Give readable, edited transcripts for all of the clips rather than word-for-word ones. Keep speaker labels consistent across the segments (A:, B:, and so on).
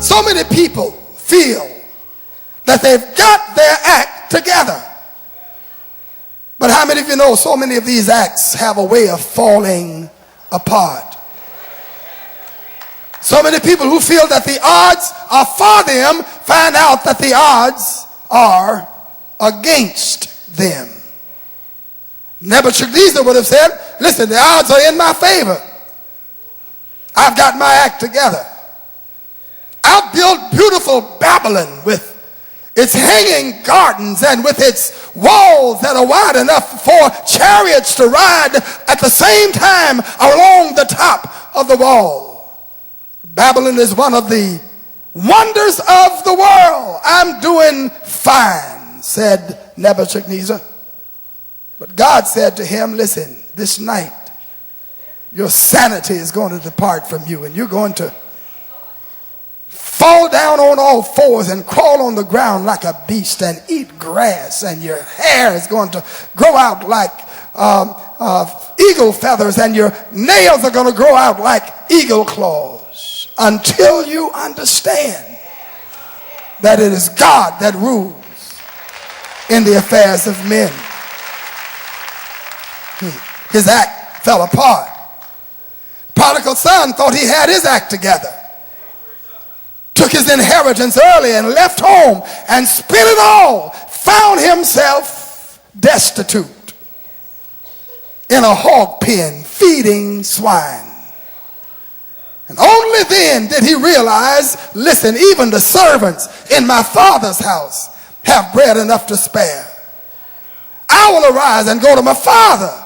A: So many people feel that they've got their act together. But how many of you know so many of these acts have a way of falling apart? So many people who feel that the odds are for them find out that the odds are against them. Nebuchadnezzar would have said, listen, the odds are in my favor. I've got my act together. I've built beautiful Babylon with its hanging gardens and with its walls that are wide enough for chariots to ride at the same time along the top of the wall. Babylon is one of the wonders of the world. I'm doing fine, said Nebuchadnezzar. But God said to him, listen, this night your sanity is going to depart from you, and you're going to fall down on all fours and crawl on the ground like a beast and eat grass, and your hair is going to grow out like eagle feathers, and your nails are going to grow out like eagle claws, until you understand that it is God that rules in the affairs of men. His act fell apart. Prodigal son thought he had his act together, took his inheritance early and left home and spent it all, found himself destitute in a hog pen feeding swine. And only then did he realize, listen, even the servants in my father's house have bread enough to spare. I will arise and go to my father,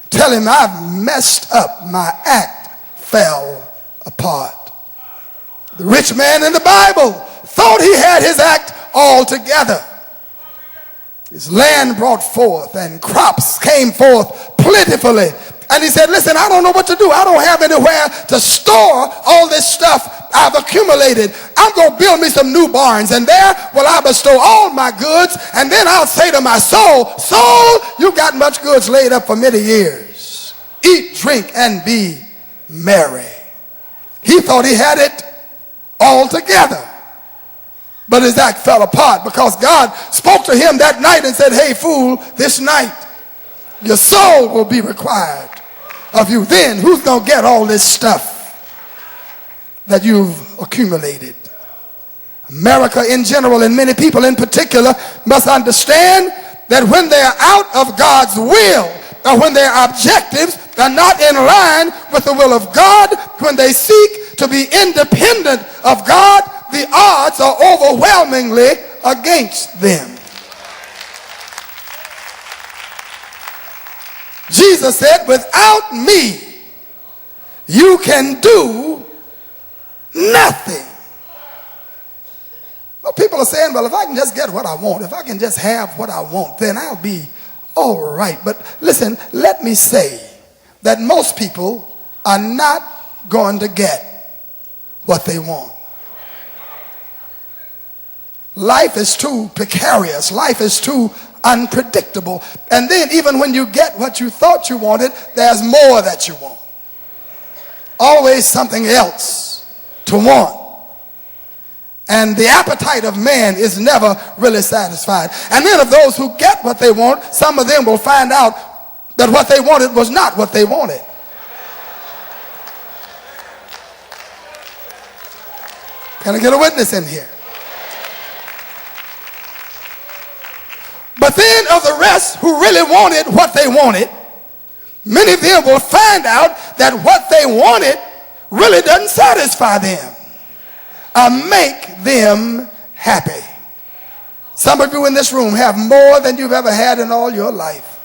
A: tell him I've messed up, my act fell apart. The rich man in the Bible thought he had his act all together. His land brought forth and crops came forth plentifully. And he said, listen, I don't know what to do. I don't have anywhere to store all this stuff I've accumulated. I'm going to build me some new barns, and there will I bestow all my goods. And then I'll say to my soul, soul, you got much goods laid up for many years. Eat, drink, and be merry. He thought he had it all together. But his act fell apart because God spoke to him that night and said, hey, fool, this night your soul will be required of you. Then who's going to get all this stuff that you've accumulated? America in general, and many people in particular, must understand that when they're out of God's will, or when their objectives are not in line with the will of God, when they seek to be independent of God, the odds are overwhelmingly against them. Jesus said, without me, you can do nothing. Well, people are saying, well, if I can just get what I want, if I can just have what I want, then I'll be all right. But listen, let me say that most people are not going to get what they want. Life is too precarious. Life is too unpredictable. And then even when you get what you thought you wanted, there's more that you want. Always something else to want. And the appetite of man is never really satisfied. And then of those who get what they want, some of them will find out that what they wanted was not what they wanted. Can I get a witness in here? But then of the rest who really wanted what they wanted, many of them will find out that what they wanted really doesn't satisfy them or make them happy. Some of you in this room have more than you've ever had in all your life.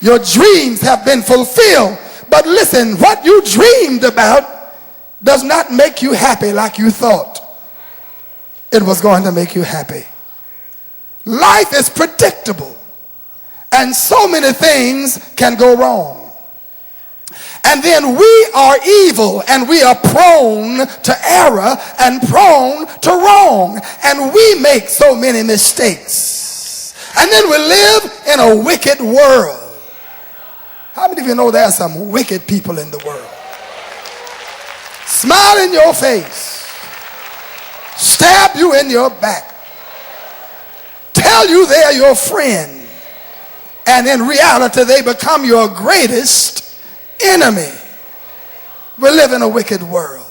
A: Your dreams have been fulfilled. But listen, what you dreamed about does not make you happy like you thought it was going to make you happy. Life is predictable, and so many things can go wrong. And then we are evil, and we are prone to error and prone to wrong, and we make so many mistakes. And then we live in a wicked world. How many of you know there are some wicked people in the world? Smile in your face. stab you in your back, tell you they're your friend, and in reality they become your greatest enemy. We live in a wicked world.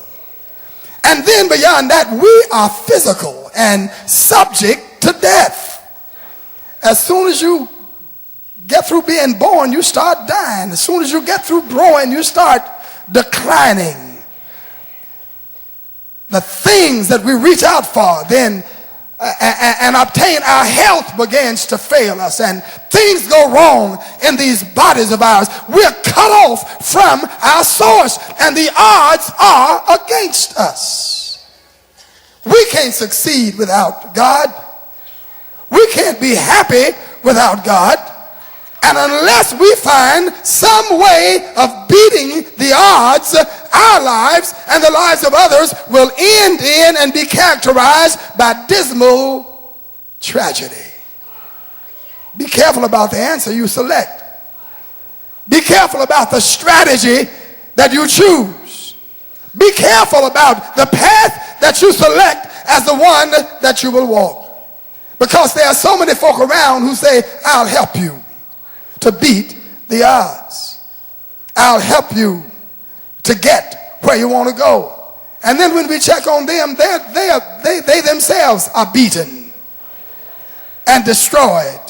A: And then beyond that, we are physical and subject to death. As soon as you get through being born, you start dying. As soon as you get through growing, you start declining. The things that we reach out for then and obtain, our health begins to fail us, and things go wrong in these bodies of ours. We're cut off from our source, and the odds are against us. We can't succeed without God. We can't be happy without God. And unless we find some way of beating the odds, our lives and the lives of others will end in and be characterized by dismal tragedy. Be careful about the answer you select. Be careful about the strategy that you choose. Be careful about the path that you select as the one that you will walk. Because there are so many folk around who say, I'll help you to beat the odds. I'll help you to get where you want to go. And then when we check on them, they themselves are beaten and destroyed.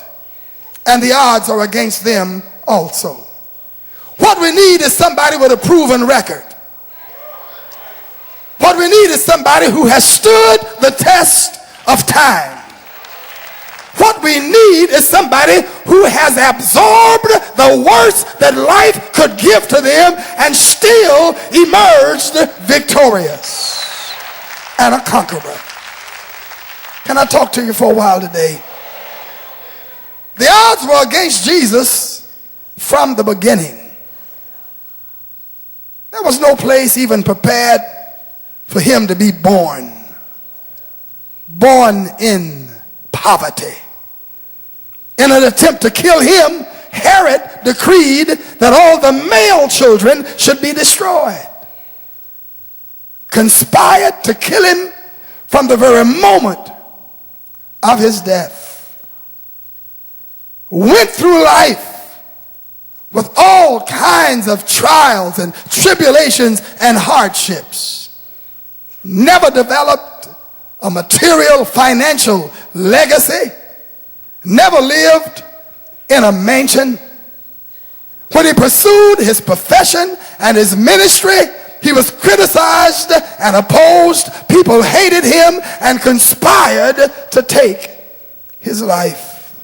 A: And the odds are against them also. What we need is somebody with a proven record. What we need is somebody who has stood the test of time. What we need is somebody who has absorbed the worst that life could give to them and still emerged victorious and a conqueror. Can I talk to you for a while today? The odds were against Jesus from the beginning. There was no place even prepared for him to be born. Born in poverty. In an attempt to kill him, Herod decreed that all the male children should be destroyed. Conspired to kill him from the very moment of his death. Went through life with all kinds of trials and tribulations and hardships. Never developed a material financial legacy. Never lived in a mansion. When he pursued his profession and his ministry, he was criticized and opposed. People hated him and conspired to take his life.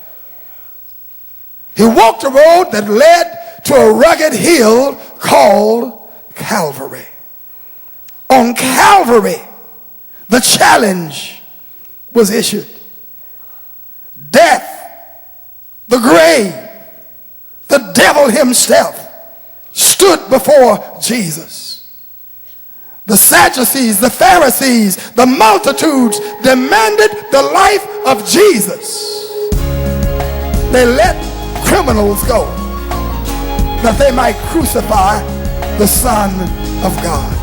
A: He walked a road that led to a rugged hill called Calvary. On Calvary, the challenge was issued. Death, the grave, the devil himself stood before Jesus. The Sadducees, the Pharisees, the multitudes demanded the life of Jesus. They let criminals go that they might crucify the Son of God.